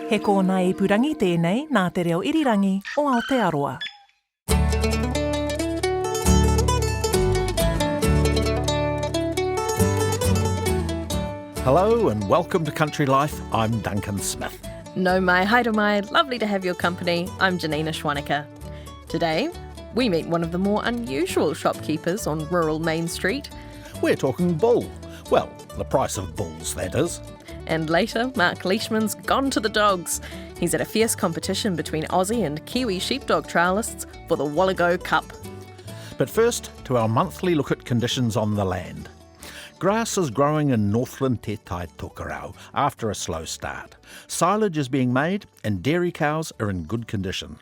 He kōna ipurangi tēnei nā te reo irirangi o Aotearoa. Hello and welcome to Country Life. I'm Duncan Smith. No mai, haere mai, lovely to have your company. I'm Janina Schwanecker. Today, we meet one of the more unusual shopkeepers on rural Main Street. We're talking bull. Well, the price of bulls, that is. And later, Mark Leishman's gone to the dogs. He's at a fierce competition between Aussie and Kiwi sheepdog triallists for the Wayleggo Cup. But first, to our monthly look at conditions on the land. Grass is growing in Northland Te Tai Tokerau after a slow start. Silage is being made and dairy cows are in good condition.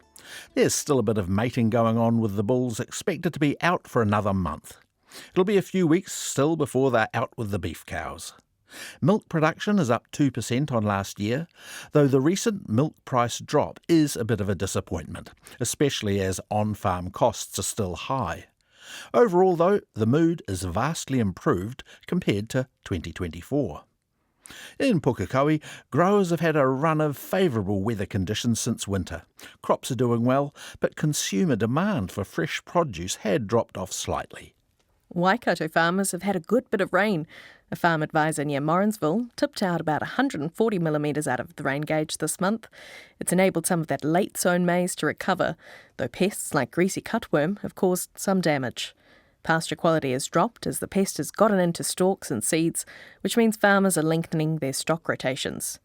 There's still a bit of mating going on with the bulls expected to be out for another month. It'll be a few weeks still before they're out with the beef cows. Milk production is up 2% on last year, though the recent milk price drop is a bit of a disappointment, especially as on-farm costs are still high. Overall, though, the mood is vastly improved compared to 2024. In Pukekohe, growers have had a run of favourable weather conditions since winter. Crops are doing well, but consumer demand for fresh produce had dropped off slightly. Waikato farmers have had a good bit of rain. A farm advisor near Morrinsville tipped out about 140 millimetres out of the rain gauge this month. It's enabled some of that late sown maize to recover, though pests like greasy cutworm have caused some damage. Pasture quality has dropped as the pest has gotten into stalks and seeds, which means farmers are lengthening their stock rotations.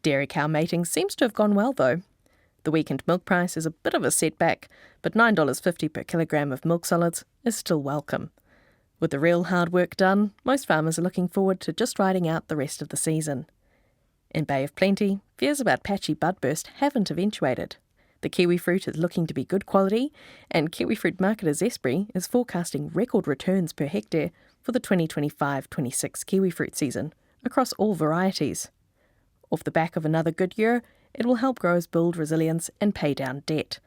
Dairy cow mating seems to have gone well, though. The weekend milk price is a bit of a setback, but $9.50 per kilogram of milk solids is still welcome. With the real hard work done, most farmers are looking forward to just riding out the rest of the season. In Bay of Plenty, fears about patchy budburst haven't eventuated. The kiwi fruit is looking to be good quality, and kiwi fruit marketer Zespri is forecasting record returns per hectare for the 2025-26 kiwi fruit season across all varieties. Off the back of another good year, it will help growers build resilience and pay down debt.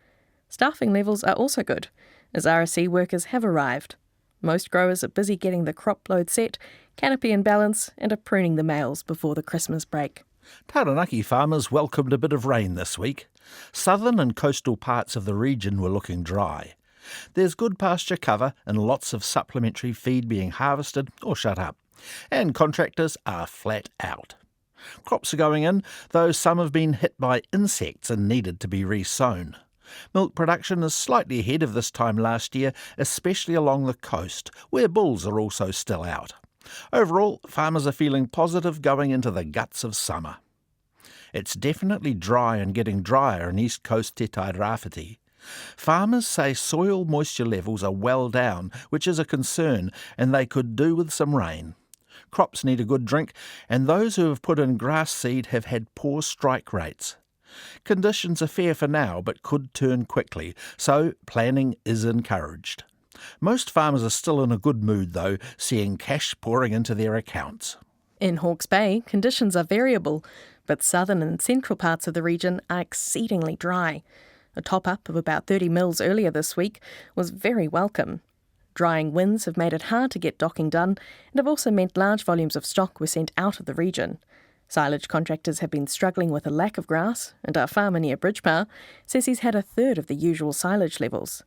Staffing levels are also good, as RSE workers have arrived. Most growers are busy getting the crop load set, canopy in balance, and are pruning the males before the Christmas break. Taranaki farmers welcomed a bit of rain this week. Southern and coastal parts of the region were looking dry. There's good pasture cover and lots of supplementary feed being harvested or shut up. And contractors are flat out. Crops are going in, though some have been hit by insects and needed to be re-sown. Milk production is slightly ahead of this time last year, especially along the coast, where bulls are also still out. Overall, farmers are feeling positive going into the guts of summer. It's definitely dry and getting drier in East Coast Te Tai Rāwhiti. Farmers say soil moisture levels are well down, which is a concern, and they could do with some rain. Crops need a good drink, and those who have put in grass seed have had poor strike rates. Conditions are fair for now, but could turn quickly, so planning is encouraged. Most farmers are still in a good mood, though, seeing cash pouring into their accounts. In Hawke's Bay, conditions are variable, but southern and central parts of the region are exceedingly dry. A top-up of about 30 mils earlier this week was very welcome. Drying winds have made it hard to get docking done and have also meant large volumes of stock were sent out of the region. Silage contractors have been struggling with a lack of grass, and our farmer near Bridgepower says he's had a third of the usual silage levels.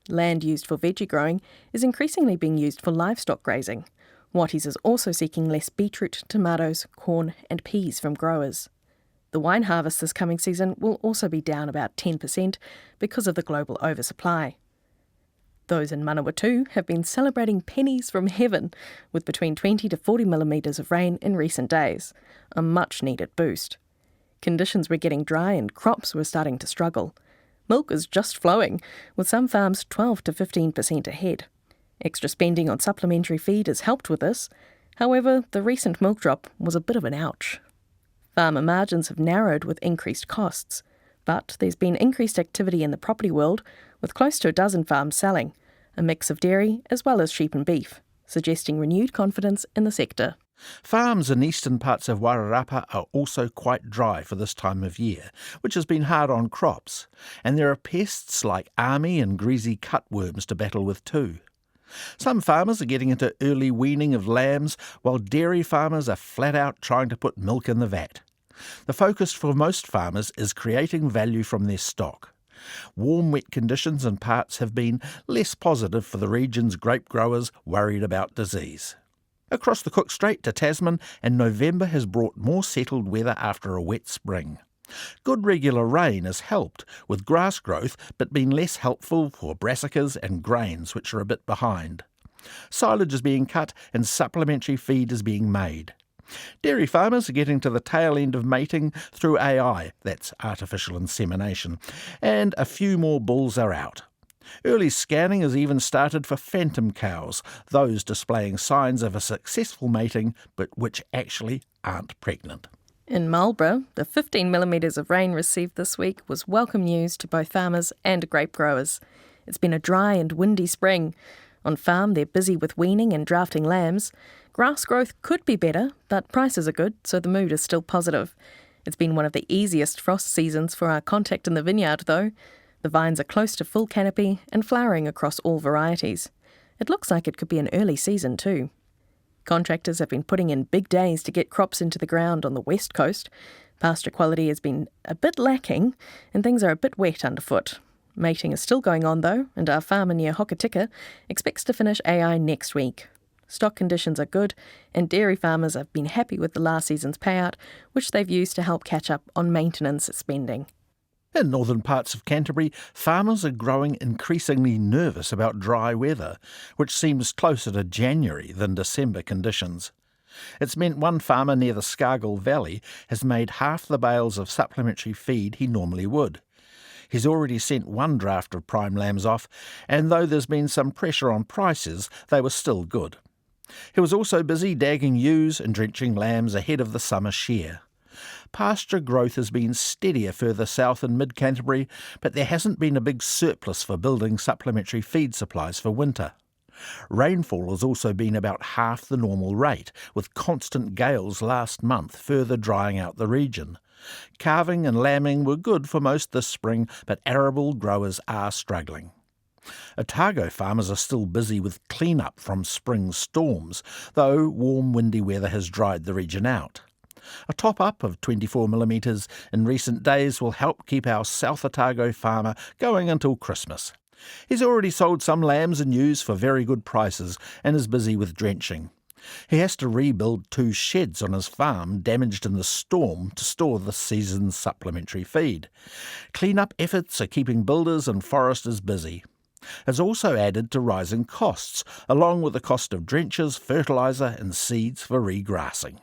Land used for veggie growing is increasingly being used for livestock grazing. Watties is also seeking less beetroot, tomatoes, corn and peas from growers. The wine harvest this coming season will also be down about 10% because of the global oversupply. Those in Manawatu have been celebrating pennies from heaven with between 20 to 40 millimetres of rain in recent days, a much-needed boost. Conditions were getting dry and crops were starting to struggle. Milk is just flowing, with some farms 12 to 15% ahead. Extra spending on supplementary feed has helped with this. However, the recent milk drop was a bit of an ouch. Farmer margins have narrowed with increased costs, but there's been increased activity in the property world, with close to a dozen farms selling, a mix of dairy as well as sheep and beef, suggesting renewed confidence in the sector. Farms in eastern parts of Wairarapa are also quite dry for this time of year, which has been hard on crops, and there are pests like army and greasy cutworms to battle with too. Some farmers are getting into early weaning of lambs, while dairy farmers are flat out trying to put milk in the vat. The focus for most farmers is creating value from their stock. Warm, wet conditions in parts have been less positive for the region's grape growers worried about disease. Across the Cook Strait to Tasman, and November has brought more settled weather after a wet spring. Good regular rain has helped with grass growth, but been less helpful for brassicas and grains, which are a bit behind. Silage is being cut and supplementary feed is being made. Dairy farmers are getting to the tail end of mating through AI, that's artificial insemination, and a few more bulls are out. Early scanning has even started for phantom cows, those displaying signs of a successful mating but which actually aren't pregnant. In Marlborough, the 15 millimetres of rain received this week was welcome news to both farmers and grape growers. It's been a dry and windy spring. On farm, they're busy with weaning and drafting lambs. Grass growth could be better, but prices are good, so the mood is still positive. It's been one of the easiest frost seasons for our contact in the vineyard, though. The vines are close to full canopy and flowering across all varieties. It looks like it could be an early season too. Contractors have been putting in big days to get crops into the ground on the west coast. Pasture quality has been a bit lacking, and things are a bit wet underfoot. Mating is still going on though, and our farmer near Hokitika expects to finish AI next week. Stock conditions are good, and dairy farmers have been happy with the last season's payout, which they've used to help catch up on maintenance spending. In northern parts of Canterbury, farmers are growing increasingly nervous about dry weather, which seems closer to January than December conditions. It's meant one farmer near the Scargill Valley has made half the bales of supplementary feed he normally would. He's already sent one draft of prime lambs off, and though there's been some pressure on prices, they were still good. He was also busy dagging ewes and drenching lambs ahead of the summer shear. Pasture growth has been steadier further south in mid-Canterbury, but there hasn't been a big surplus for building supplementary feed supplies for winter. Rainfall has also been about half the normal rate, with constant gales last month further drying out the region. Calving and lambing were good for most this spring, but arable growers are struggling. Otago farmers are still busy with clean-up from spring storms, though warm windy weather has dried the region out. A top-up of 24 millimetres in recent days will help keep our South Otago farmer going until Christmas. He's already sold some lambs and ewes for very good prices and is busy with drenching. He has to rebuild 2 sheds on his farm damaged in the storm to store this season's supplementary feed. Clean-up efforts are keeping builders and foresters busy. It's also added to rising costs, along with the cost of drenches, fertiliser and seeds for regrassing.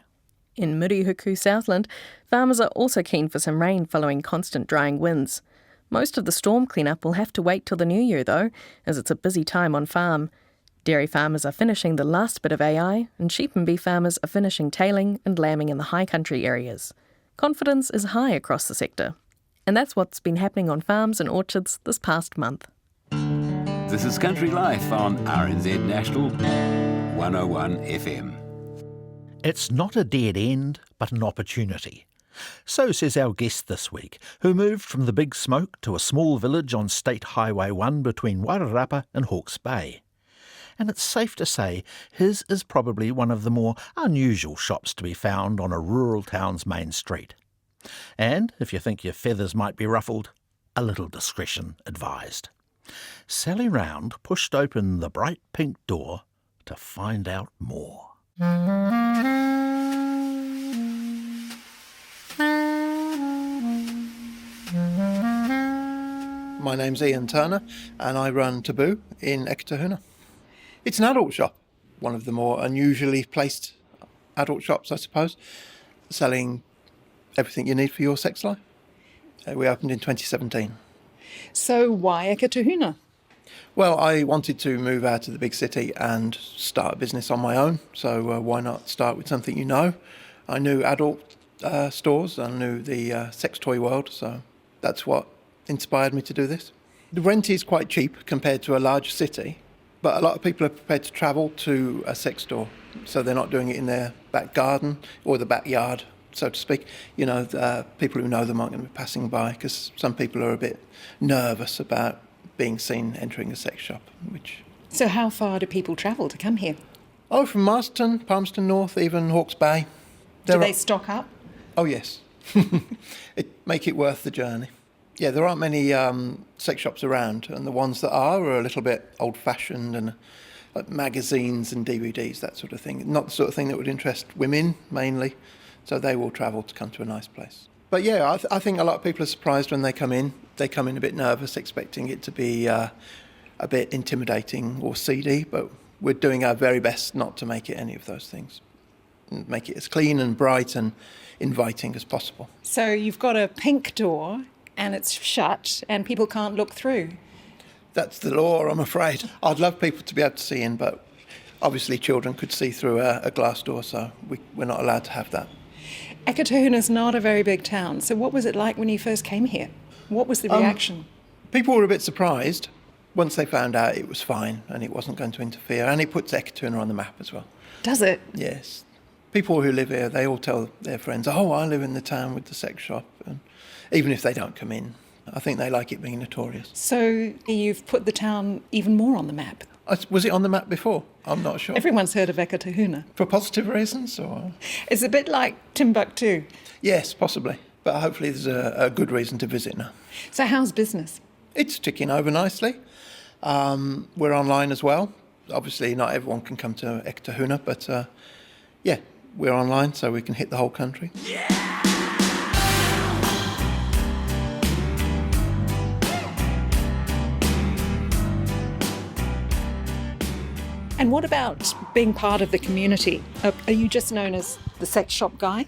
In Murihuku, Southland, farmers are also keen for some rain following constant drying winds. Most of the storm cleanup will have to wait till the new year though, as it's a busy time on farm. Dairy farmers are finishing the last bit of AI, and sheep and beef farmers are finishing tailing and lambing in the high country areas. Confidence is high across the sector. And that's what's been happening on farms and orchards this past month. This is Country Life on RNZ National 101 FM. It's not a dead end, but an opportunity. So says our guest this week, who moved from the Big Smoke to a small village on State Highway 1 between Wairarapa and Hawke's Bay. And it's safe to say his is probably one of the more unusual shops to be found on a rural town's main street. And if you think your feathers might be ruffled, a little discretion advised. Sally Round pushed open the bright pink door to find out more. My name's Ian Turner and I run Taboo in Eketahuna. It's an adult shop, one of the more unusually placed adult shops, I suppose, selling everything you need for your sex life. We opened in 2017. So why Eketahuna? Well, I wanted to move out of the big city and start a business on my own, so why not start with something you know? I knew adult stores, I knew the sex toy world, so that's what inspired me to do this. The rent is quite cheap compared to a large city, but a lot of people are prepared to travel to a sex store, so they're not doing it in their back garden or the backyard, so to speak. You know, people who know them aren't going to be passing by, because some people are a bit nervous about being seen entering a sex shop. So how far do people travel to come here? Oh, from Marston, Palmerston North, even Hawke's Bay. Do they stock up? Oh yes, Make it worth the journey. Yeah, there aren't many sex shops around, and the ones that are a little bit old-fashioned and like magazines and DVDs, that sort of thing. Not the sort of thing that would interest women mainly, so they will travel to come to a nice place. But yeah, I think a lot of people are surprised when they come in. They come in a bit nervous, expecting it to be a bit intimidating or seedy, but we're doing our very best not to make it any of those things. Make it as clean and bright and inviting as possible. So you've got a pink door and it's shut and people can't look through. That's the law, I'm afraid. I'd love people to be able to see in, but obviously children could see through a glass door, so we're not allowed to have that. Ekatahuna's not a very big town, so what was it like when you first came here? What was the reaction? People were a bit surprised once they found out it was fine and it wasn't going to interfere, and it puts Ekatuna on the map as well. Does it? Yes. People who live here, they all tell their friends, oh, I live in the town with the sex shop, and even if they don't come in. I think they like it being notorious. So you've put the town even more on the map. Was it on the map before? I'm not sure. Everyone's heard of Ekatahuna. For positive reasons? Or? It's a bit like Timbuktu. Yes, possibly. But hopefully there's a good reason to visit now. So how's business? It's ticking over nicely. We're online as well. Obviously not everyone can come to Ekatahuna, but yeah, we're online so we can hit the whole country. And what about being part of the community? Are you just known as the sex shop guy?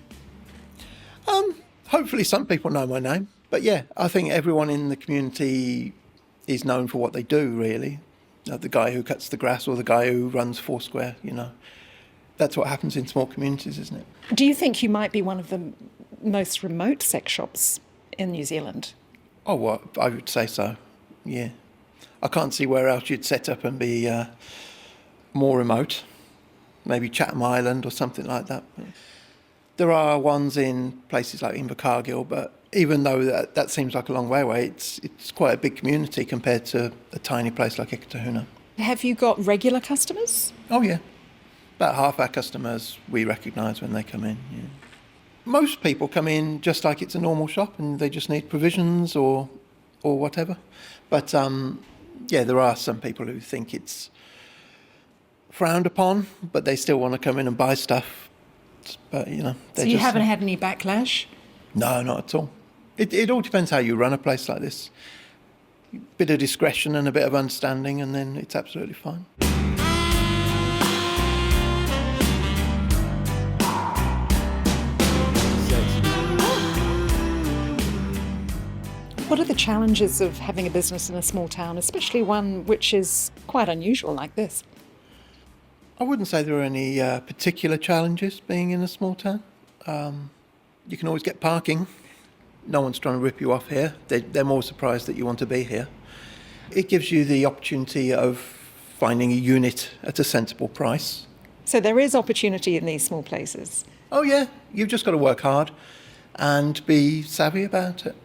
Hopefully some people know my name. But yeah, I think everyone in the community is known for what they do, really. The guy who cuts the grass or the guy who runs Foursquare, you know. That's what happens in small communities, isn't it? Do you think you might be one of the most remote sex shops in New Zealand? Oh, well, I would say so, yeah. I can't see where else you'd set up and be more remote. Maybe Chatham Island or something like that. There are ones in places like Invercargill, but even though that seems like a long way away, it's quite a big community compared to a tiny place like Ekatahuna. Have you got regular customers? Oh, yeah. About half our customers we recognise when they come in, yeah. Most people come in just like it's a normal shop and they just need provisions or whatever. But, yeah, there are some people who think it's frowned upon, but they still want to come in and buy stuff. But, you know... So you haven't had any backlash? No, not at all. It all depends how you run a place like this. A bit of discretion and a bit of understanding, and then it's absolutely fine. What are the challenges of having a business in a small town, especially one which is quite unusual like this? I wouldn't say there are any particular challenges being in a small town. You can always get parking. No one's trying to rip you off here. They're more surprised that you want to be here. It gives you the opportunity of finding a unit at a sensible price. So there is opportunity in these small places? Oh yeah, you've just got to work hard and be savvy about it.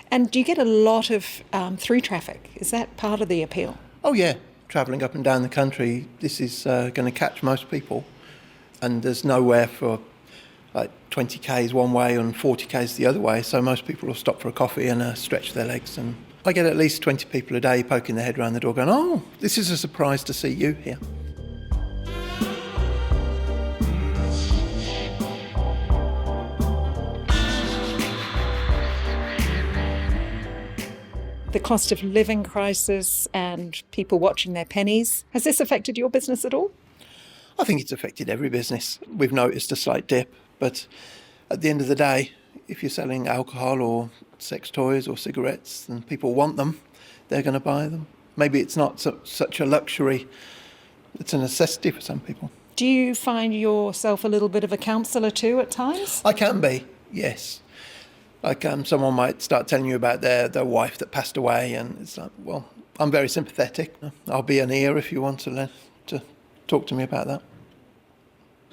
And do you get a lot of through traffic? Is that part of the appeal? Oh yeah, travelling up and down the country, this is going to catch most people. And there's nowhere for like 20 k's one way and 40 k's the other way, so most people will stop for a coffee and stretch their legs. And I get at least 20 people a day poking their head around the door going, oh, this is a surprise to see you here. The cost of living crisis and people watching their pennies. Has this affected your business at all? I think it's affected every business. We've noticed a slight dip, but at the end of the day, if you're selling alcohol or sex toys or cigarettes and people want them, they're going to buy them. Maybe it's not such a luxury. It's a necessity for some people. Do you find yourself a little bit of a counsellor too at times? I can be, yes. Like someone might start telling you about their wife that passed away, and it's like, well, I'm very sympathetic. I'll be an ear if you want to talk to me about that.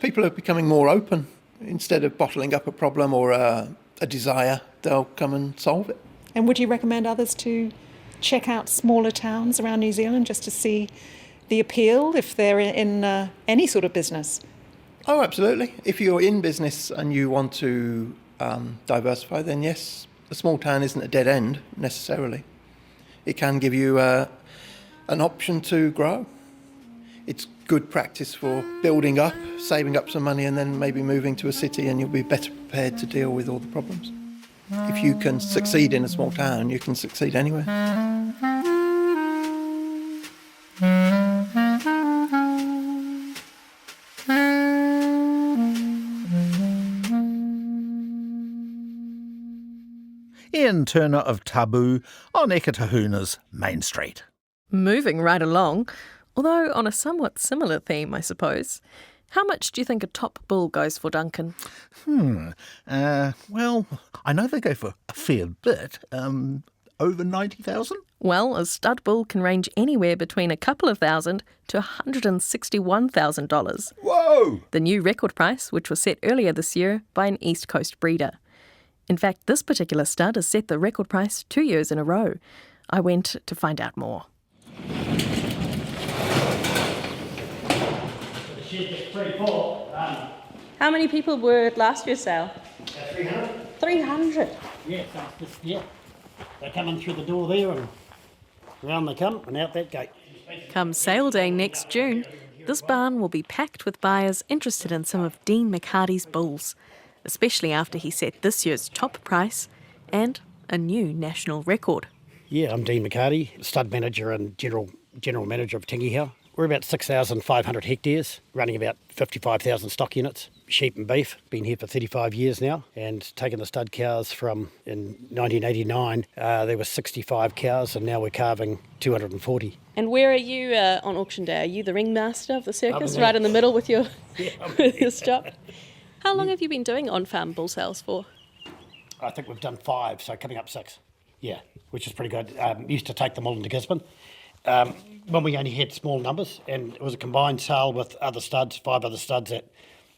People are becoming more open. Instead of bottling up a problem or a desire, they'll come and solve it. And would you recommend others to check out smaller towns around New Zealand just to see the appeal if they're in any sort of business? Oh, absolutely. If you're in business and you want to diversify, then yes, a small town isn't a dead end necessarily. It can give you an option to grow. It's good practice for building up, saving up some money, and then maybe moving to a city, and you'll be better prepared to deal with all the problems. If you can succeed in a small town, you can succeed anywhere. Ian Turner of Tabu on Ekatahuna's Main Street. Moving right along, although on a somewhat similar theme, I suppose. How much do you think a top bull goes for, Duncan? Well, I know they go for a fair bit. Over 90,000? Well, a stud bull can range anywhere between a couple of thousand to $161,000. Whoa! The new record price, which was set earlier this year by an East Coast breeder. In fact, this particular stud has set the record price 2 years in a row. I went to find out more. How many people were at last year's sale? 300. 300? Yeah, they're coming through the door there and round they come and out that gate. Come sale day next June, this barn will be packed with buyers interested in some of Dean McHardy's bulls, especially after he set this year's top price and a new national record. Yeah, I'm Dean McHardy, stud manager and general manager of Tangihau. We're about 6,500 hectares, running about 55,000 stock units. Sheep and beef, been here for 35 years now, and taken the stud cows from, in 1989, there were 65 cows, and now we're calving 240. And where are you on auction day? Are you the ringmaster of the circus, right in the middle with your, with your stock? How long have you been doing on-farm bull sales for? I think we've done 5, so coming up 6. Yeah, which is pretty good. Used to take them all into Gisborne. When we only had small numbers, and it was a combined sale with other studs, 5 other studs that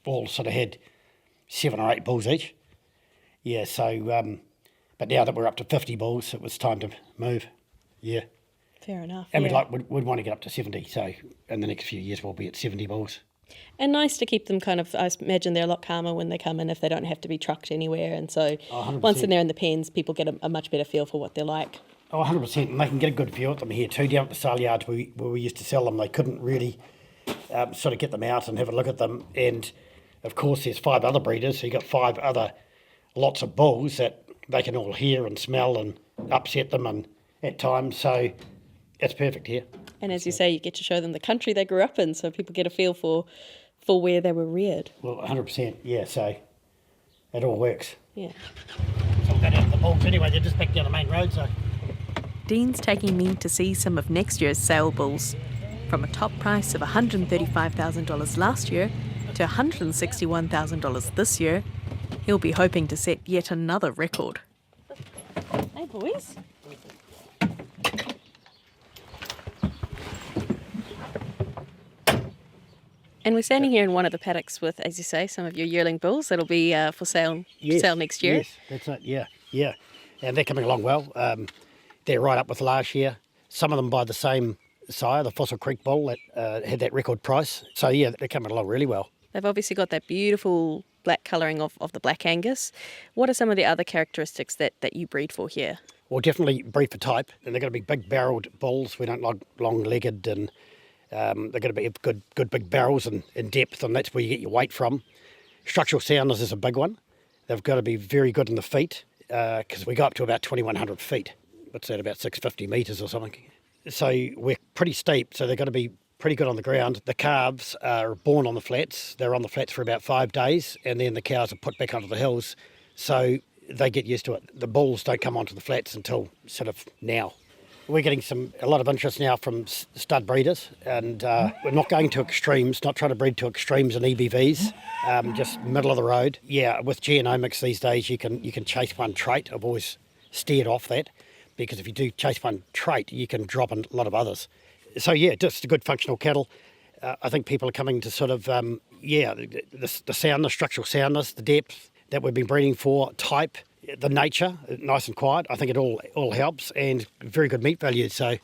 all sort of had 7 or 8 bulls each. Yeah, so, but now that we're up to 50 bulls, it was time to move. Yeah. Fair enough. And we'd want to get up to 70, so in the next few years we'll be at 70 bulls. And nice to keep them kind of, I imagine they're a lot calmer when they come in if they don't have to be trucked anywhere. And so once they're in the pens, people get a much better feel for what they're like. Oh, 100%. And they can get a good view at them here too. Down at the sale yards where we used to sell them, they couldn't really sort of get them out and have a look at them. And of course, there's 5 other breeders, so you've got 5 other lots of bulls that they can all hear and smell and upset them and at times. So it's perfect here. And as you say, you get to show them the country they grew up in, so people get a feel for where they were reared. Well, 100%, yeah, so it all works. Yeah. So we'll go down to the bulls anyway, they're just back down the main road, so. Dean's taking me to see some of next year's sale bulls. From a top price of $135,000 last year to $161,000 this year, he'll be hoping to set yet another record. Hey, boys. And we're standing here in one of the paddocks with, as you say, some of your yearling bulls that'll be for sale next year. Yes, that's it, yeah. And they're coming along well. They're right up with last year. Some of them by the same sire, the Fossil Creek bull that had that record price. So, yeah, they're coming along really well. They've obviously got that beautiful black colouring of the Black Angus. What are some of the other characteristics that you breed for here? Well, definitely breed for type. And they're going to be big-barrelled bulls. We don't like long-legged, and they're going to be good big barrels and in depth, and that's where you get your weight from. Structural soundness is a big one. They've got to be very good in the feet, because we go up to about 2,100 feet. What's that, about 650 metres or something? So we're pretty steep, so they've got to be pretty good on the ground. The calves are born on the flats. They're on the flats for about 5 days, and then the cows are put back onto the hills, so they get used to it. The bulls don't come onto the flats until sort of now. We're getting a lot of interest now from stud breeders, and we're not going to extremes, not trying to breed to extremes and EBVs, just middle of the road. Yeah, with genomics these days, you can chase one trait. I've always steered off that, because if you do chase one trait, you can drop a lot of others. So yeah, just a good functional cattle. I think people are coming to sort of, the soundness, structural soundness, the depth that we've been breeding for, type, the nature, nice and quiet. I think it all helps, and very good meat value. So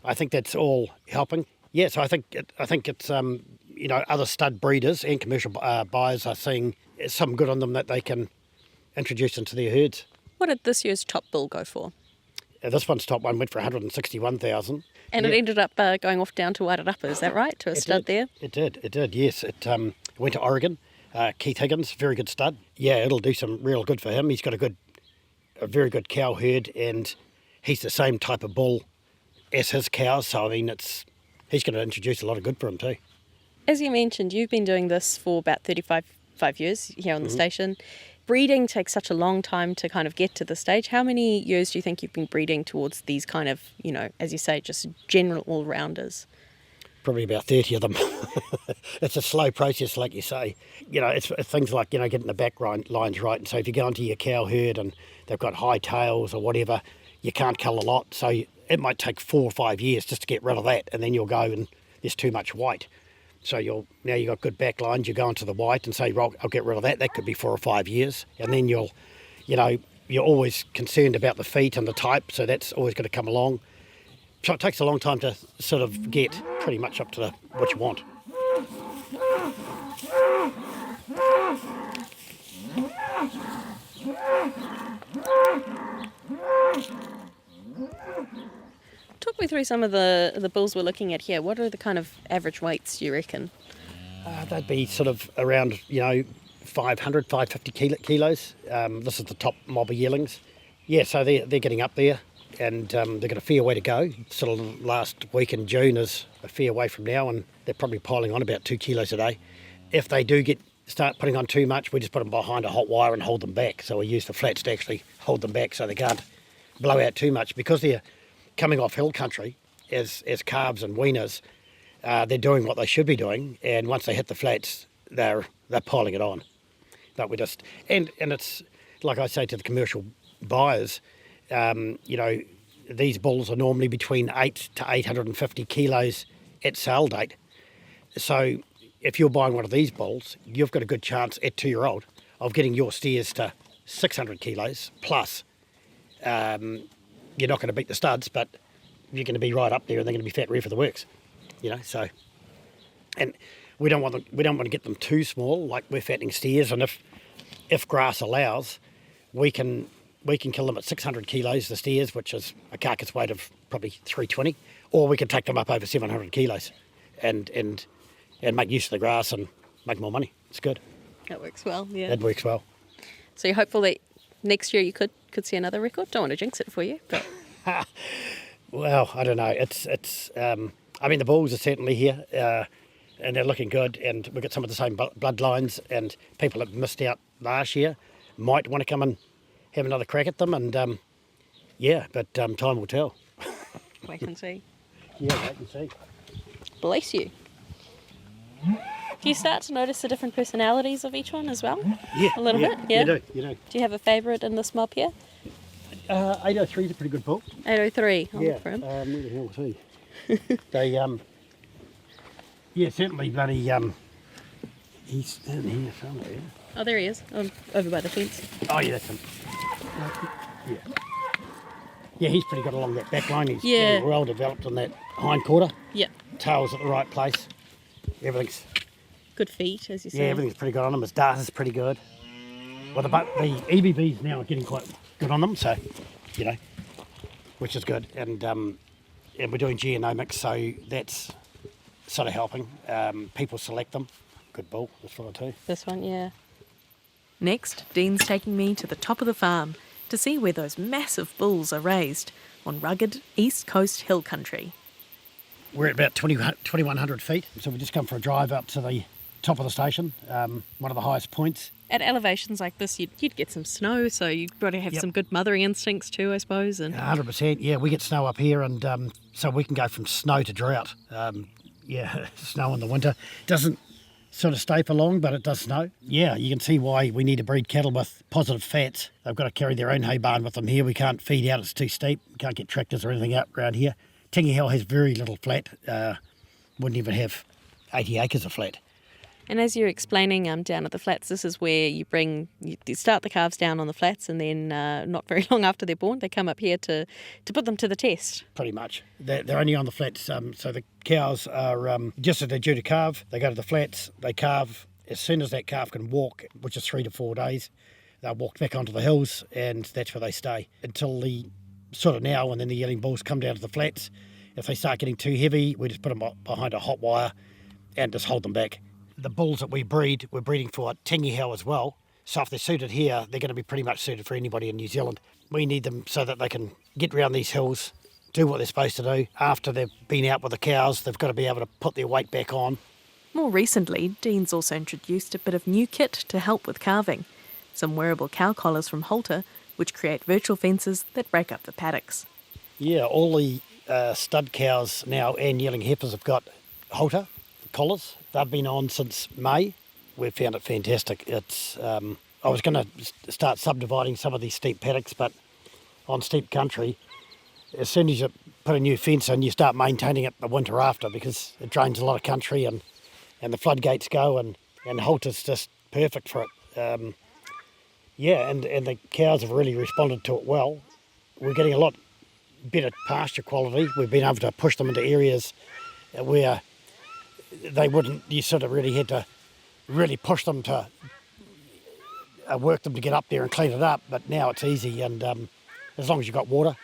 I think that's all helping. Yeah, so I think it's other stud breeders and commercial buyers are seeing some good on them, that they can introduce into their herds. What did this year's top bull go for? This one's top one went for 161,000. And it ended up going off down to Wairarapa, is that right? To a stud there? It did, yes. It went to Oregon. Keith Higgins, very good stud. Yeah, it'll do some real good for him. He's got a very good cow herd, and he's the same type of bull as his cows, so I mean he's going to introduce a lot of good for him too. As you mentioned, you've been doing this for about 35 years here on the station. Breeding takes such a long time to kind of get to the stage. How many years do you think you've been breeding towards these kind of, as you say, just general all-rounders? Probably about 30 of them. It's a slow process, like you say. It's things like, getting the back lines right. And so if you go into your cow herd and they've got high tails or whatever, you can't cull a lot. So it might take 4 or 5 years just to get rid of that. And then you'll go and there's too much white. So now you've got good back lines, you go into the white and say, well, I'll get rid of that. That could be 4 or 5 years. And then you're always concerned about the feet and the type. So that's always going to come along. So it takes a long time to sort of get pretty much up to what you want. Talk me through some of the bulls we're looking at here. What are the kind of average weights, do you reckon? They'd be sort of around, 500, 550 kilos. This is the top mob of yearlings. Yeah, so they're getting up there. And they've got a fair way to go. Sort of last week in June is a fair way from now, and they're probably piling on about 2 kilos a day. If they do start putting on too much, we just put them behind a hot wire and hold them back. So we use the flats to actually hold them back so they can't blow out too much. Because they're coming off hill country as calves and weaners, they're doing what they should be doing. And once they hit the flats, they're piling it on. But we just and it's like I say to the commercial buyers. These bulls are normally between 8 to 850 kilos at sale date. So if you're buying one of these bulls, you've got a good chance at 2-year-old of getting your steers to 600 kilos plus. You're not going to beat the studs, but you're going to be right up there, and they're going to be fat ready for the works. So, and we don't want to get them too small. Like we're fattening steers, and if grass allows, we can kill them at 600 kilos, the steers, which is a carcass weight of probably 320, or we can take them up over 700 kilos and make use of the grass and make more money. It's good. That works well, yeah. That works well. So you're hopeful that next year you could see another record? Don't want to jinx it for you, but... Well, I don't know. The bulls are certainly here, and they're looking good, and we've got some of the same bloodlines, and people that missed out last year might want to come and have another crack at them, and but time will tell. Wait and see. Yeah, wait and see. Bless you. Do you start to notice the different personalities of each one as well? Yeah. A little bit, yeah? You do. Do you have a favourite in this mob here? 803 is a pretty good bull. 803, I'll Yeah. look for him. Where the hell was he? They, certainly bloody, he's in here somewhere. Oh, there he is, over by the fence. Oh, yeah, that's him. Yeah. Yeah, he's pretty good along that back line. He's Yeah. well developed on that hind quarter. Yeah, Tail's at the right place. Everything's good feet, as you say. Yeah, everything's pretty good on them. His darter's pretty good. Well, the EBBs now are getting quite good on them, so, which is good. And we're doing genomics, so that's sort of helping. People select them. Good bull, this fella too. This one, yeah. Next, Dean's taking me to the top of the farm to see where those massive bulls are raised on rugged East Coast hill country. We're at about 2,100 feet, so we just come for a drive up to the top of the station, one of the highest points. At elevations like this, you'd get some snow, so you've got to have some good mothering instincts too, I suppose. And 100%, yeah, we get snow up here, and so we can go from snow to drought. Snow in the winter doesn't sort of stay for long, but it does snow. Yeah, you can see why we need to breed cattle with positive fats. They've got to carry their own hay barn with them here. We can't feed out, it's too steep. We can't get tractors or anything out around here. Tangihau has very little flat, wouldn't even have 80 acres of flat. And as you're explaining down at the flats, this is where you start the calves down on the flats, and then not very long after they're born, they come up here to put them to the test. Pretty much. They're only on the flats, so the cows are, just as they're due to calve, they go to the flats, they calve. As soon as that calf can walk, which is 3 to 4 days, they're walked back onto the hills, and that's where they stay until the sort of now, and then the yearling bulls come down to the flats. If they start getting too heavy, we just put them behind a hot wire and just hold them back. The bulls that we breed, we're breeding for Tangihau as well. So if they're suited here, they're going to be pretty much suited for anybody in New Zealand. We need them so that they can get around these hills, do what they're supposed to do. After they've been out with the cows, they've got to be able to put their weight back on. More recently, Dean's also introduced a bit of new kit to help with calving. Some wearable cow collars from Halter, which create virtual fences that break up the paddocks. Yeah, all the stud cows now and yearling heifers have got Halter collars. They've been on since May. We've found it fantastic. It's I was going to start subdividing some of these steep paddocks, but on steep country, as soon as you put a new fence in, you start maintaining it the winter after, because it drains a lot of country and the floodgates go, and Halter's just perfect for it. And the cows have really responded to it well. We're getting a lot better pasture quality. We've been able to push them into areas where they wouldn't, you sort of really had to really push them to work them to get up there and clean it up, but now it's easy, and as long as you've got water,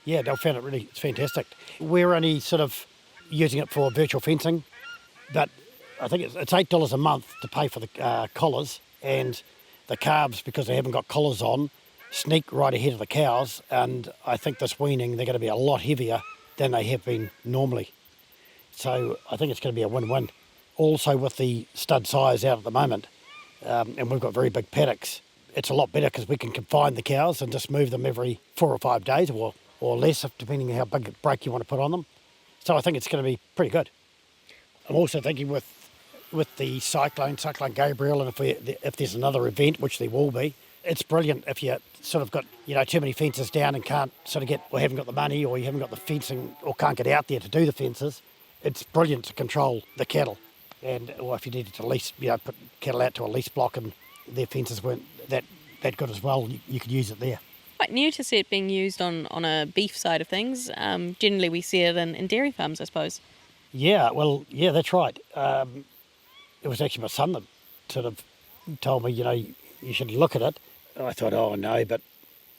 yeah, they'll find it really, it's fantastic. We're only sort of using it for virtual fencing, but I think it's $8 a month to pay for the collars, and the calves, because they haven't got collars on, sneak right ahead of the cows, and I think this weaning they're going to be a lot heavier than they have been normally. So I think it's going to be a win-win. Also with the stud size out at the moment, and we've got very big paddocks, it's a lot better because we can confine the cows and just move them every 4 or 5 days or less, depending on how big a break you want to put on them. So I think it's going to be pretty good. I'm also thinking with the Cyclone Gabriel, and if there's another event, which there will be, it's brilliant if you sort of got too many fences down and can't sort of get, or haven't got the money, or you haven't got the fencing, or can't get out there to do the fences. It's brilliant to control the cattle, or if you needed to lease, put cattle out to a lease block and their fences weren't that good as well, you could use it there. Quite new to see it being used on a beef side of things. Generally we see it in dairy farms, I suppose. Yeah, well, yeah, that's right. It was actually my son that sort of told me, you should look at it. And I thought, oh no, but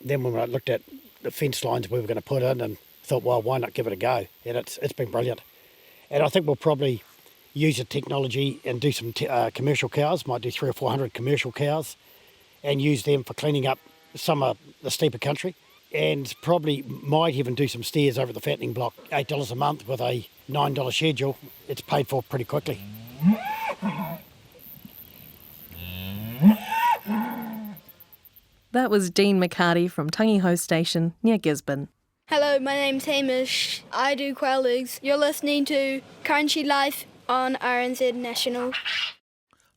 then when I looked at the fence lines we were going to put in, and thought, well, why not give it a go? And it's been brilliant. And I think we'll probably use the technology and do some commercial cows, might do 300 or 400 commercial cows, and use them for cleaning up some of the steeper country, and probably might even do some steers over the fattening block. $8 a month with a $9 schedule, it's paid for pretty quickly. That was Dean McCarty from Tangihau Station near Gisborne. Hello, my name's Hamish. I do quail eggs. You're listening to Country Life on RNZ National.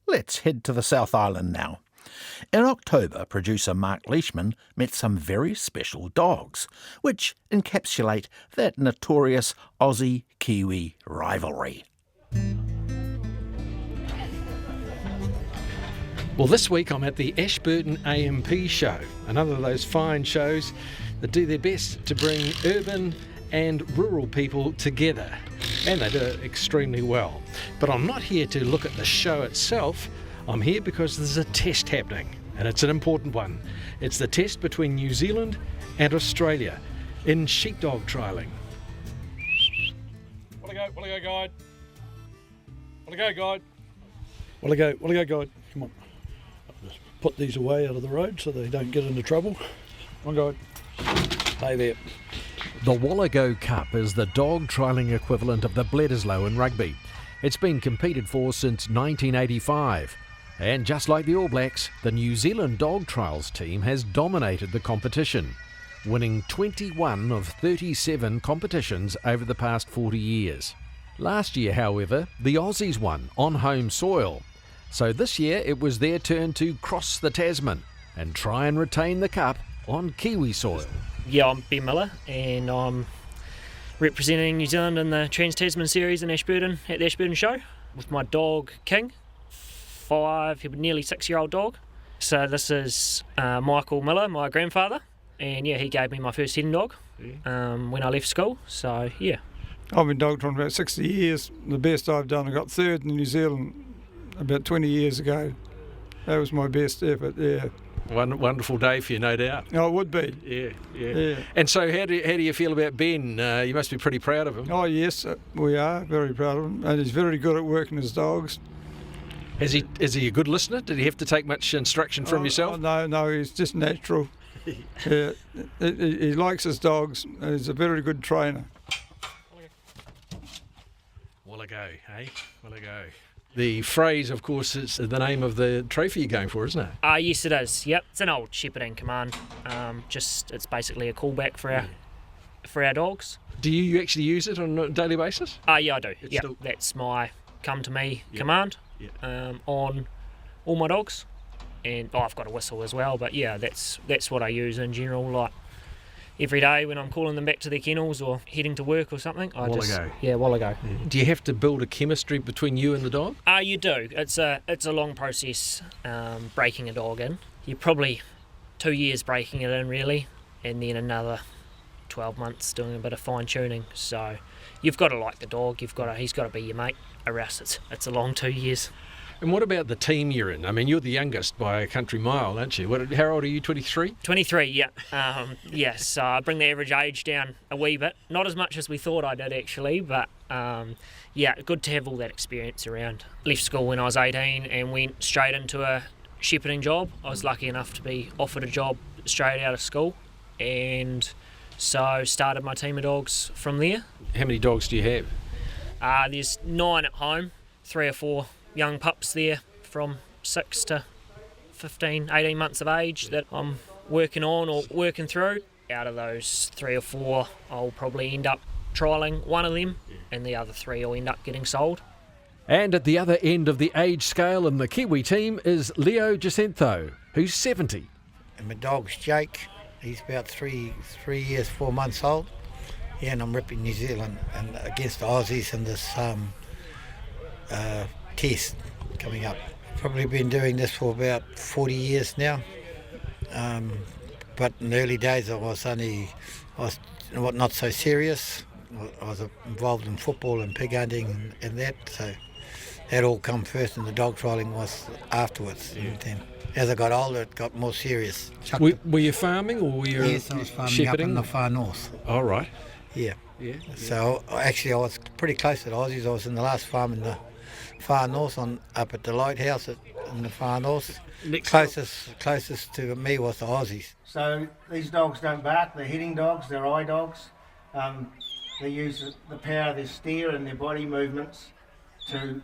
Let's head to the South Island now. In October, producer Mark Leishman met some very special dogs, which encapsulate that notorious Aussie-Kiwi rivalry. Well, this week I'm at the Ashburton AMP show, another of those fine shows that do their best to bring urban and rural people together, and they do it extremely well. But I'm not here to look at the show itself. I'm here because there's a test happening, and it's an important one. It's the test between New Zealand and Australia in sheepdog trialling. Want to go, guide? Want to go, guide? Want to go, guide? Come on. Just put these away out of the road so they don't get into trouble. Come on, guide. Stay there. The Wayleggo Cup is the dog trialling equivalent of the Bledisloe in rugby. It's been competed for since 1985. And just like the All Blacks, the New Zealand dog trials team has dominated the competition, winning 21 of 37 competitions over the past 40 years. Last year, however, the Aussies won on home soil. So this year it was their turn to cross the Tasman and try and retain the cup on Kiwi soil. Yeah, I'm Ben Miller, and I'm representing New Zealand in the Trans-Tasman series in Ashburton at the Ashburton show with my dog King. Nearly 6-year-old dog. So this is Michael Miller, my grandfather, and yeah, he gave me my first hen dog when I left school. So yeah, I've been dog trying about 60 years. The best I've done, I got third in New Zealand about 20 years ago. That was my best effort. Yeah, Wonderful day for you, no doubt. Oh, it would be. Yeah. And so how do you feel about Ben? You must be pretty proud of him. Oh, yes, we are very proud of him. And he's very good at working his dogs. Is he a good listener? Did he have to take much instruction from yourself? Oh, no, he's just natural. He likes his dogs, and he's a very good trainer. Wayleggo, hey? Wayleggo. The phrase, of course, is the name of the trophy you're going for, isn't it? Yes, it is. Yep, it's an old shepherding command. It's basically a callback for our dogs. Do you actually use it on a daily basis? Yeah, I do. That's my come to me command on all my dogs. And I've got a whistle as well, but yeah, that's what I use in general. Like every day when I'm calling them back to their kennels or heading to work or something. Wayleggo. Wayleggo. Do you have to build a chemistry between you and the dog? You do. It's a long process breaking a dog in. You're probably 2 years breaking it in really, and then another 12 months doing a bit of fine tuning. So you've got to like the dog. He's got to be your mate, or else it's a long 2 years. And what about the team you're in? I mean, you're the youngest by a country mile, aren't you? How old are you, 23? 23, yeah. Yes, I bring the average age down a wee bit. Not as much as we thought I did, actually, but good to have all that experience around. Left school when I was 18 and went straight into a shepherding job. I was lucky enough to be offered a job straight out of school, and so started my team of dogs from there. How many dogs do you have? There's 9 at home, 3 or 4 young pups there from 6 to 15, 18 months of age that I'm working on or working through. Out of those 3 or 4, I'll probably end up trialling one of them, and the other 3 will end up getting sold. And at the other end of the age scale in the Kiwi team is Leo Jacinto, who's 70. And my dog's Jake. He's about 3 years, 4 months old. Yeah, and I'm repping New Zealand and against the Aussies in this test coming up. Probably been doing this for about 40 years now. But in the early days I was not so serious. I was involved in football and pig hunting and that, so that all come first, and the dog trialling was afterwards. And then as I got older it got more serious. Were you farming or were you Yes, I was farming shepherding? up in the far north. All right. Yeah. So actually I was pretty close to the Aussies. I was in the last farm in the far north up at the lighthouse in the far north. Closest to me was the Aussies. So these dogs don't bark, they're hitting dogs, they're eye dogs. They use the power of their steer and their body movements to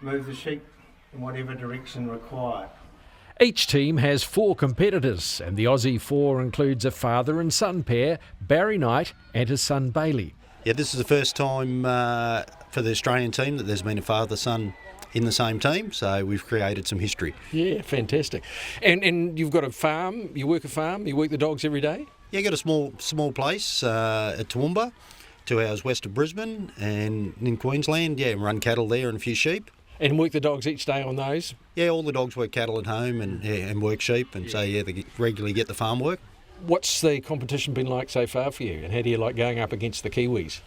move the sheep in whatever direction required. Each team has 4 competitors, and the Aussie 4 includes a father and son pair, Barry Knight and his son Bailey. Yeah, this is the first time for the Australian team that there's been a father-son in the same team, so we've created some history. Yeah, fantastic. And you've got a farm, you work the dogs every day? Yeah, got a small place at Toowoomba, 2 hours west of Brisbane, and in Queensland, yeah, run cattle there and a few sheep. And work the dogs each day on those? Yeah, all the dogs work cattle at home and work sheep, and so yeah, they regularly get the farm work. What's the competition been like so far for you, and how do you like going up against the Kiwis?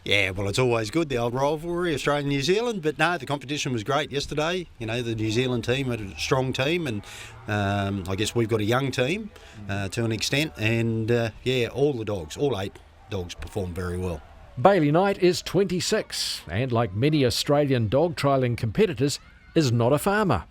Yeah, well, it's always good, the old rivalry, Australia-New Zealand, but no, the competition was great yesterday. You know, the New Zealand team had a strong team, and I guess we've got a young team to an extent, and yeah, all 8 dogs performed very well. Bailey Knight is 26 and, like many Australian dog trialling competitors, is not a farmer.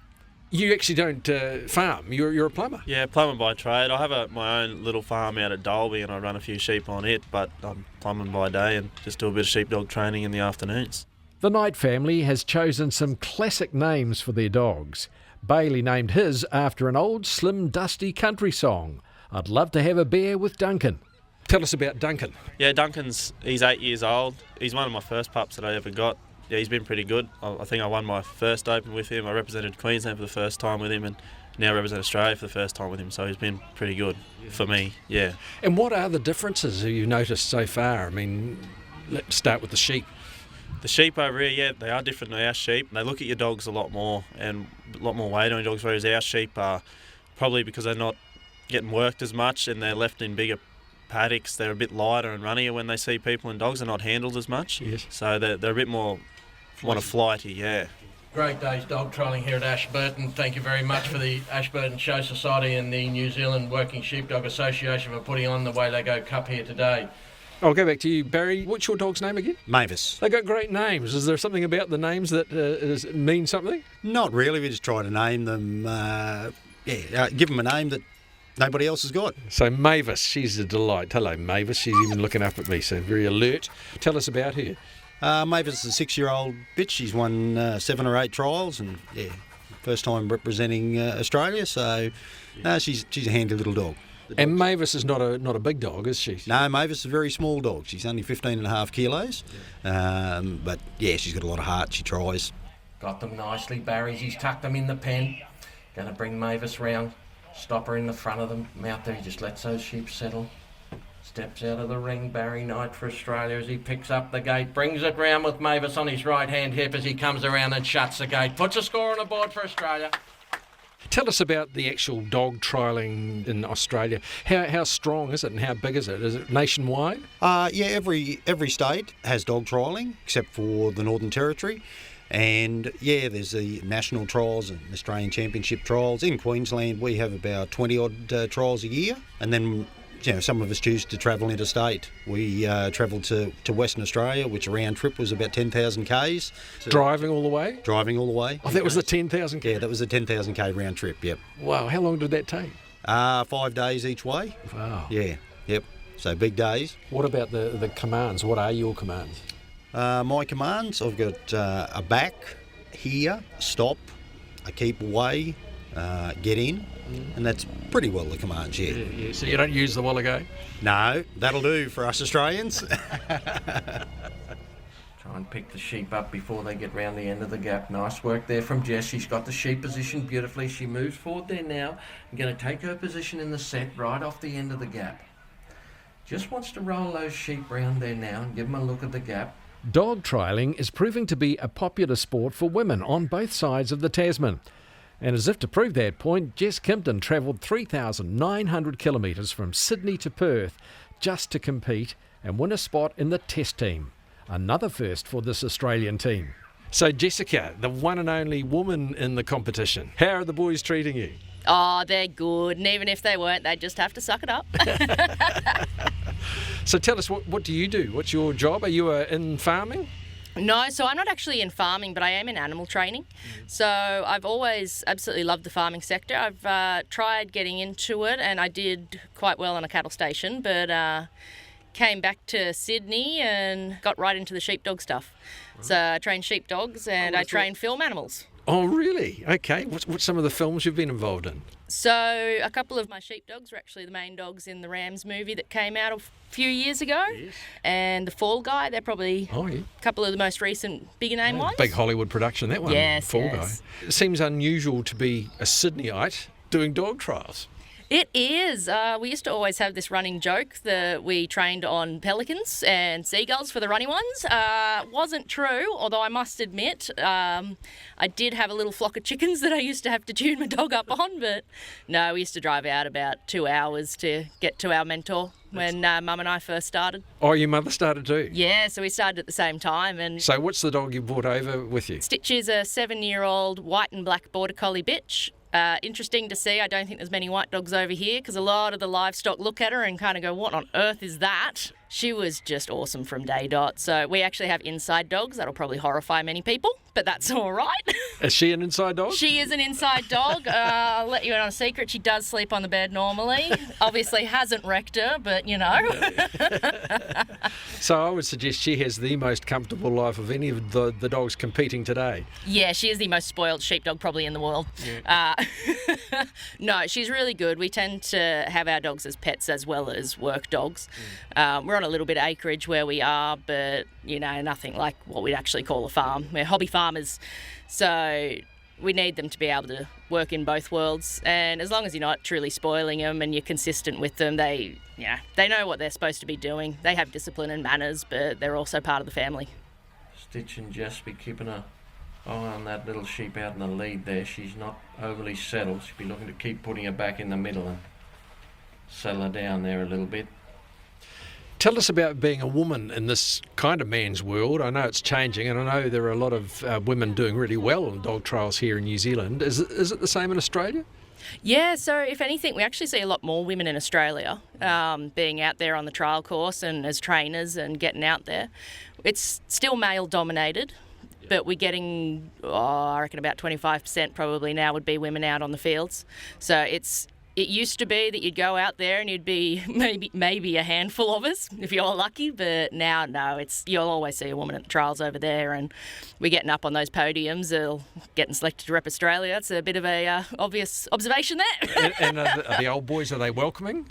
You actually don't farm, you're a plumber? Yeah, plumber by trade. I have my own little farm out at Dalby and I run a few sheep on it, but I'm plumbing by day and just do a bit of sheepdog training in the afternoons. The Knight family has chosen some classic names for their dogs. Bailey named his after an old slim dusty country song, I'd Love to Have a Beer with Duncan. Tell us about Duncan. Yeah, he's 8 years old. He's one of my first pups that I ever got. Yeah, he's been pretty good. I think I won my first Open with him. I represented Queensland for the first time with him and now represent Australia for the first time with him. So he's been pretty good for me, yeah. And what are the differences you've noticed so far? I mean, let's start with the sheep. The sheep over here, yeah, they are different to our sheep. They look at your dogs a lot more and a lot more weight on your dogs, whereas our sheep are probably because they're not getting worked as much and they're left in bigger paddocks, they're a bit lighter and runnier when they see people and dogs. They're not handled as much. Yes. So they're a bit more flighty, yeah. Great days dog trialling here at Ashburton. Thank you very much for the Ashburton Show Society and the New Zealand Working Sheepdog Association for putting on the Wayleggo Cup here today. I'll go back to you, Barry. What's your dog's name again? Mavis. They got great names. Is there something about the names that mean something? Not really. We just try to name them, give them a name that nobody else has got. So Mavis, she's a delight. Hello, Mavis. She's even looking up at me, so very alert. Tell us about her. Mavis is a 6-year-old bitch. She's won 7 or 8 trials and, first time representing Australia. So, she's a handy little dog. And Mavis is not a big dog, is she? No, Mavis is a very small dog. She's only 15.5 kilos. But, she's got a lot of heart. She tries. Got them nicely, Barry. He's tucked them in the pen. Going to bring Mavis round, stop her in the front of them. Out there, he just lets those sheep settle. Steps out of the ring, Barry Knight for Australia as he picks up the gate, brings it round with Mavis on his right-hand hip as he comes around and shuts the gate. Puts a score on the board for Australia. Tell us about the actual dog trialling in Australia. How strong is it and how big is it? Is it nationwide? Every state has dog trialling except for the Northern Territory. And there's the national trials and Australian Championship trials. In Queensland, we have about 20-odd trials a year. And then some of us choose to travel interstate. We travelled to Western Australia, which a round trip was about 10,000 Ks. Driving all the way? Driving all the way. Oh, that was the 10,000 K? Yeah, that was the 10,000 K round trip, yep. Wow, how long did that take? 5 days each way. Wow. Yeah, yep. So big days. What about the commands? What are your commands? My commands, I've got a back, here, stop, a keep away, get in. And that's pretty well the commands, Yeah. So you don't use the Wayleggo? No, that'll do for us Australians. Try and pick the sheep up before they get round the end of the gap. Nice work there from Jess. She's got the sheep positioned beautifully. She moves forward there now. I'm going to take her position in the set right off the end of the gap. Just wants to roll those sheep round there now and give them a look at the gap. Dog trialling is proving to be a popular sport for women on both sides of the Tasman. And as if to prove that point, Jess Kimpton travelled 3,900 kilometres from Sydney to Perth just to compete and win a spot in the test team. Another first for this Australian team. So Jessica, the one and only woman in the competition, how are the boys treating you? Oh, they're good, and even if they weren't, they'd just have to suck it up. So tell us, what do you do? What's your job? Are you in farming? No, so I'm not actually in farming, but I am in animal training. So I've always absolutely loved the farming sector. I've tried getting into it, and I did quite well on a cattle station, but came back to Sydney and got right into the sheepdog stuff. So I train sheepdogs and I train film animals. Oh, really? Okay. What's some of the films you've been involved in? So a couple of my sheepdogs were actually the main dogs in the Rams movie that came out a few years ago. Yes. And The Fall Guy, they're probably a couple of the most recent bigger name ones. Big Hollywood production, that one. Yes, Fall Guy. It seems unusual to be a Sydneyite doing dog trials. It is. We used to always have this running joke that we trained on pelicans and seagulls for the runny ones. Wasn't true, although I must admit I did have a little flock of chickens that I used to have to tune my dog up on, but no, we used to drive out about 2 hours to get to our mentor when Mum and I first started. Oh, your mother started too? Yeah, so we started at the same time. And so what's the dog you brought over with you? Stitch is a 7-year-old white and black border collie bitch. Interesting to see. I don't think there's many white dogs over here because a lot of the livestock look at her and kind of go, what on earth is that? She was just awesome from day dot. So we actually have inside dogs. That'll probably horrify many people, but that's all right. Is she an inside dog? She is an inside dog. I'll let you in on a secret. She does sleep on the bed normally. Obviously hasn't wrecked her, but you know. So I would suggest she has the most comfortable life of any of the dogs competing today. Yeah, she is the most spoiled sheepdog probably in the world. Yeah. No, she's really good. We tend to have our dogs as pets as well as work dogs. We're on a little bit of acreage where we are, but you know, nothing like what we'd actually call a farm. We're hobby farmers, so we need them to be able to work in both worlds. And as long as you're not truly spoiling them and you're consistent with them, they know what they're supposed to be doing. They have discipline and manners, but they're also part of the family. Stitch and Jess be keeping an eye on that little sheep out in the lead there. She's not overly settled. She'll be looking to keep putting her back in the middle and settle her down there a little bit. Tell us about being a woman in this kind of man's world. I know it's changing, and I know there are a lot of women doing really well in dog trials here in New Zealand. Is it the same in Australia? Yeah, so if anything, we actually see a lot more women in Australia being out there on the trial course and as trainers and getting out there. It's still male dominated, but we're getting, I reckon about 25% probably now would be women out on the fields. So it used to be that you'd go out there and you'd be maybe a handful of us if you're lucky, but now no, you'll always see a woman at the trials over there, and we're getting up on those podiums, getting selected to rep Australia. It's a bit of a obvious observation there. and are the old boys, are they welcoming?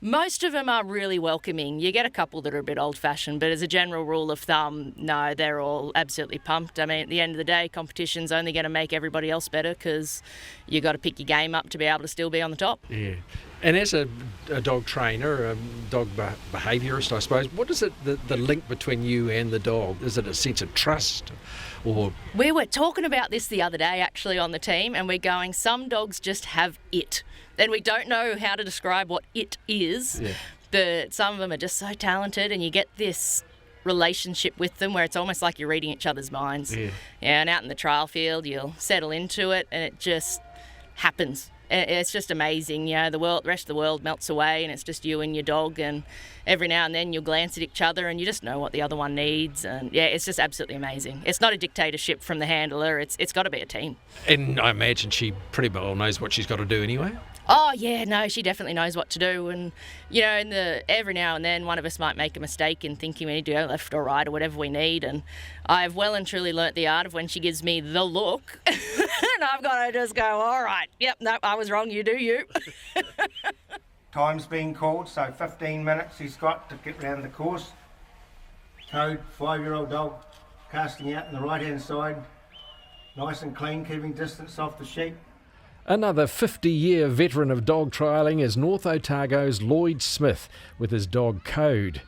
Most of them are really welcoming. You get a couple that are a bit old-fashioned, but as a general rule of thumb, no, they're all absolutely pumped. I mean, at the end of the day, competition's only going to make everybody else better because you've got to pick your game up to be able to still be on the top. Yeah. And as a dog trainer, a dog behaviourist, I suppose, what is it, the link between you and the dog? Is it a sense of trust? Or we were talking about this the other day, actually, on the team, and we're going, some dogs just have it. And we don't know how to describe what it is, but some of them are just so talented, and you get this relationship with them where it's almost like you're reading each other's minds. Yeah, and out in the trial field, you'll settle into it, and it just happens. It's just amazing, the rest of the world melts away and it's just you and your dog, and every now and then you'll glance at each other and you just know what the other one needs, and it's just absolutely amazing. It's not a dictatorship from the handler, it's got to be a team. And I imagine she pretty well knows what she's got to do anyway? Oh yeah, no, she definitely knows what to do, and every now and then one of us might make a mistake in thinking we need to go left or right or whatever we need, and I've well and truly learnt the art of when she gives me the look and I've got to just go, all right, yep, no, I was wrong, you do you. Time's been called, so 15 minutes he's got to get round the course. Toad, 5-year-old dog, casting out on the right-hand side, nice and clean, keeping distance off the sheep. Another 50-year veteran of dog trialling is North Otago's Lloyd Smith with his dog Code.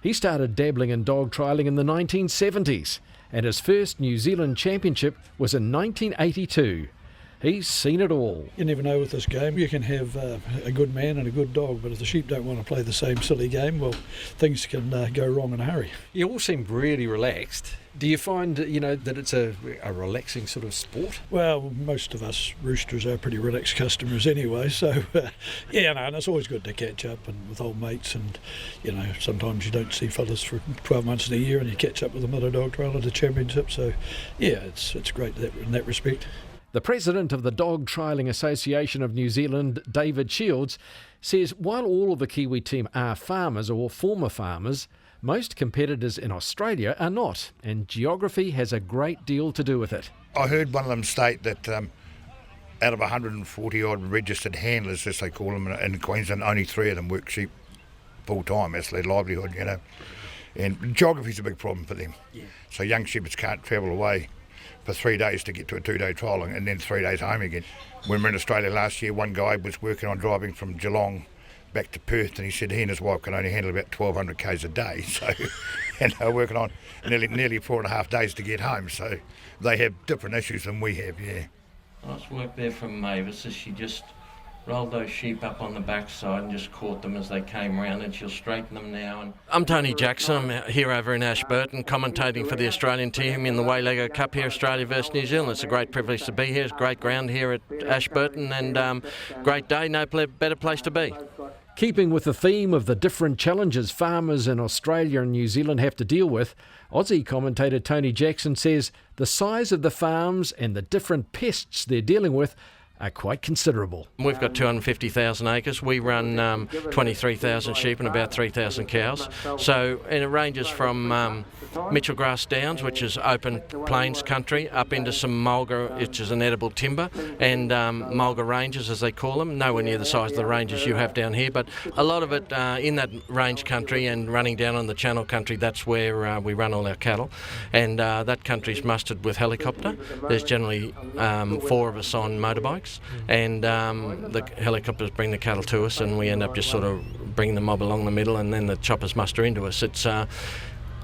He started dabbling in dog trialling in the 1970s, and his first New Zealand championship was in 1982. He's seen it all. You never know with this game. You can have a good man and a good dog, but if the sheep don't want to play the same silly game, well, things can go wrong in a hurry. You all seem really relaxed. Do you find, that it's a relaxing sort of sport? Well, most of us roosters are pretty relaxed customers anyway, so and it's always good to catch up and with old mates, and sometimes you don't see fellas for 12 months in a year and you catch up with them at a dog trial at a championship, so it's great in that respect. The president of the Dog Trialling Association of New Zealand, David Shields, says while all of the Kiwi team are farmers or former farmers, most competitors in Australia are not, and geography has a great deal to do with it. I heard one of them state that out of 140 odd registered handlers, as they call them in Queensland, only 3 of them work sheep full time. That's their livelihood, And geography's a big problem for them. Yeah. So young shepherds can't travel away for 3 days to get to a 2-day trial and then 3 days home again. When we were in Australia last year, one guy was working on driving from Geelong back to Perth, and he said he and his wife can only handle about 1,200 k's a day, so and they're working on nearly 4.5 days to get home, so they have different issues than we have. Nice work there from Mavis as she just rolled those sheep up on the backside and just caught them as they came round, and she'll straighten them now. And I'm Tony Jackson. I'm here over in Ashburton commentating for the Australian team in the Wayleggo Cup here, Australia versus New Zealand. It's a great privilege to be here. It's great ground here at Ashburton, and great day, no better place to be. Keeping with the theme of the different challenges farmers in Australia and New Zealand have to deal with, Aussie commentator Tony Jackson says the size of the farms and the different pests they're dealing with are quite considerable. We've got 250,000 acres. We run 23,000 sheep and about 3,000 cows. So and it ranges from Mitchell Grass Downs, which is open plains country, up into some mulga, which is an edible timber, and mulga ranges, as they call them. Nowhere near the size of the ranges you have down here, but a lot of it in that range country and running down on the channel country, that's where we run all our cattle. And that country's mustered with helicopter. There's generally 4 of us on motorbikes. And the helicopters bring the cattle to us, and we end up just sort of bringing the mob along the middle, and then the choppers muster into us. It's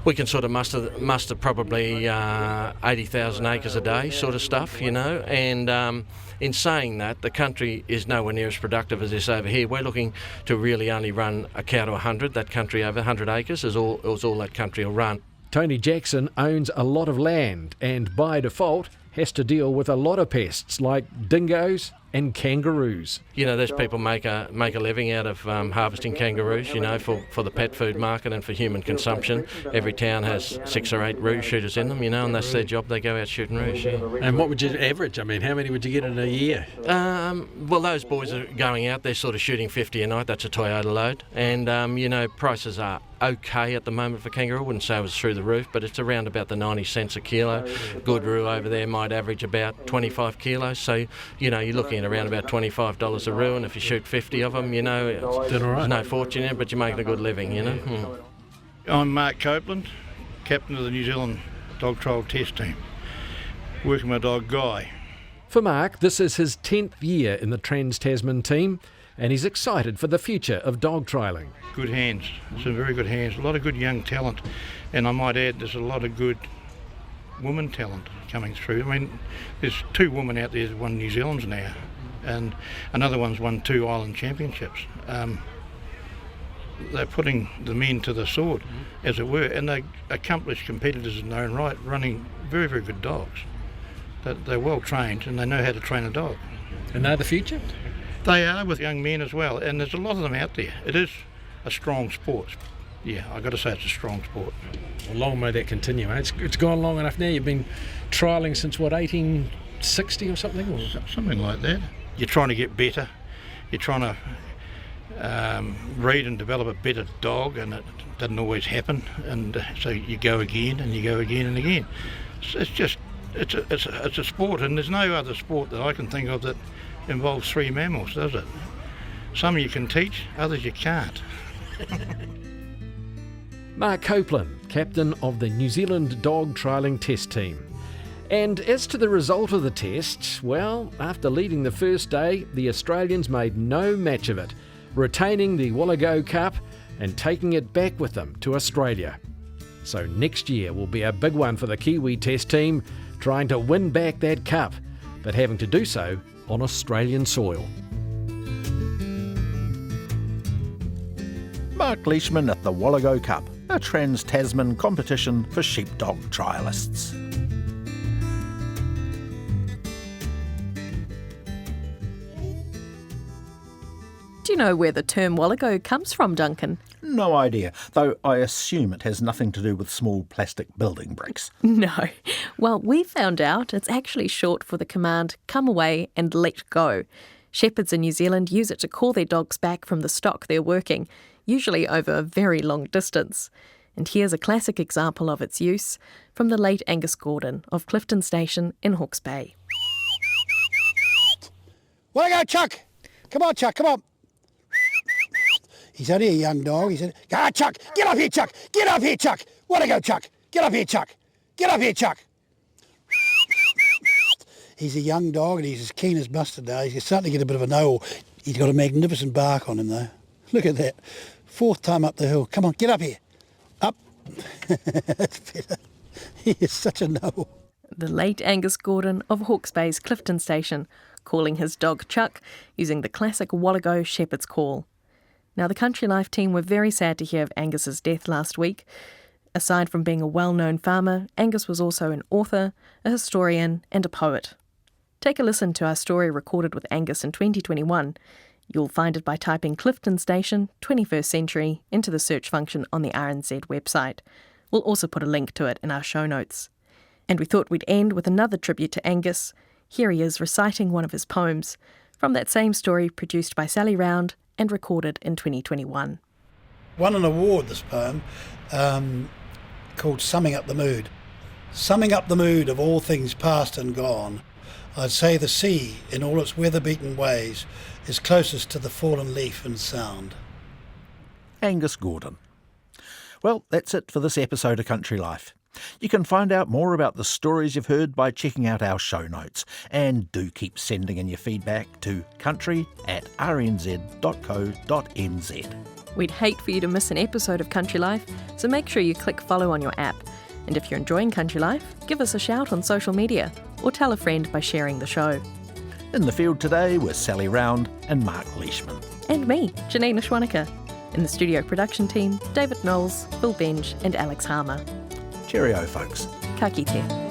we can sort of muster probably 80,000 acres a day sort of stuff, you know, and in saying that, the country is nowhere near as productive as this over here. We're looking to really only run a cow to 100. That country over 100 acres is all that country will run. Tony Jackson owns a lot of land and by default has to deal with a lot of pests like dingoes and kangaroos. You know, there's people make a living out of harvesting kangaroos, you know, for the pet food market and for human consumption. Every town has 6 or 8 roo shooters in them, you know, and that's their job. They go out shooting roos. Yeah. And what would you average? I mean, how many would you get in a year? Well, those boys are going out. They're sort of shooting 50 a night. That's a Toyota load. And, you know, prices are okay at the moment for kangaroo. I wouldn't say it was through the roof, but it's around about the 90 cents a kilo. Good roo over there might average about 25 kilos. So, you know, you're looking at around about $25 a roo, and if you shoot 50 of them, you know, there's no fortune in it, but you're making a good living, you know. I'm Mark Copeland, captain of the New Zealand Dog Trial Test Team, working with my dog Guy. For Mark, this is his 10th year in the Trans-Tasman team, and he's excited for the future of dog trialling. Good hands, some very good hands, a lot of good young talent, and I might add there's a lot of good woman talent coming through. I mean, there's 2 women out there that won New Zealand's now, and another one's won 2 island championships. They're putting the men to the sword, as it were, and they're accomplished competitors in their own right, running very, very good dogs. They're well trained and they know how to train a dog. And they're the future? They are, with young men as well, and there's a lot of them out there. It is a strong sport. Yeah, I've got to say it's a strong sport. Well, long may that continue, eh? It's gone long enough now. You've been trialling since, what, 1860 or something? Or? Something like that. You're trying to get better. You're trying to breed and develop a better dog, and it doesn't always happen. And so you go again and you go again and again. It's a sport, and there's no other sport that I can think of that involves 3 mammals, does it? Some you can teach, others you can't. Mark Copeland, captain of the New Zealand Dog Trialling Test Team. And as to the result of the tests, well, after leading the first day, the Australians made no match of it, retaining the Wayleggo Cup and taking it back with them to Australia. So next year will be a big one for the Kiwi Test Team, trying to win back that cup, but having to do so on Australian soil. Mark Leishman at the Wayleggo Cup, a Trans-Tasman competition for sheepdog trialists. Do you know where the term Wayleggo comes from, Duncan? No idea, though I assume it has nothing to do with small plastic building bricks. No. Well, we found out it's actually short for the command come away and let go. Shepherds in New Zealand use it to call their dogs back from the stock they're working, usually over a very long distance. And here's a classic example of its use from the late Angus Gordon of Clifton Station in Hawke's Bay. Wayleggo, Chuck! Come on, Chuck, come on! He's only a young dog. He said, "Ah, Chuck, get up here, Chuck! Get up here, Chuck! Wayleggo, Chuck! Get up here, Chuck! Get up here, Chuck!" He's a young dog and he's as keen as mustard now. He's starting to get a bit of a know. He's got a magnificent bark on him though. Look at that. 4th time up the hill. Come on, get up here. Up. That's better. He is such a know. The late Angus Gordon of Hawke's Bay's Clifton Station, calling his dog Chuck, using the classic Wayleggo shepherd's call. Now, the Country Life team were very sad to hear of Angus's death last week. Aside from being a well-known farmer, Angus was also an author, a historian and a poet. Take a listen to our story recorded with Angus in 2021. You'll find it by typing Clifton Station 21st Century into the search function on the RNZ website. We'll also put a link to it in our show notes. And we thought we'd end with another tribute to Angus. Here he is reciting one of his poems from that same story produced by Sally Round and recorded in 2021. Won an award, this poem, called Summing Up the Mood. Summing up the mood of all things past and gone, I'd say the sea, in all its weather-beaten ways, is closest to the fallen leaf and sound. Angus Gordon. Well, that's it for this episode of Country Life. You can find out more about the stories you've heard by checking out our show notes. And do keep sending in your feedback to country@rnz.co.nz. We'd hate for you to miss an episode of Country Life, so make sure you click follow on your app. And if you're enjoying Country Life, give us a shout on social media or tell a friend by sharing the show. In the field today were Sally Round and Mark Leishman. And me, Janina Schwanica. In the studio production team, David Knowles, Phil Benj and Alex Harmer. Cheerio, folks. Ka kite.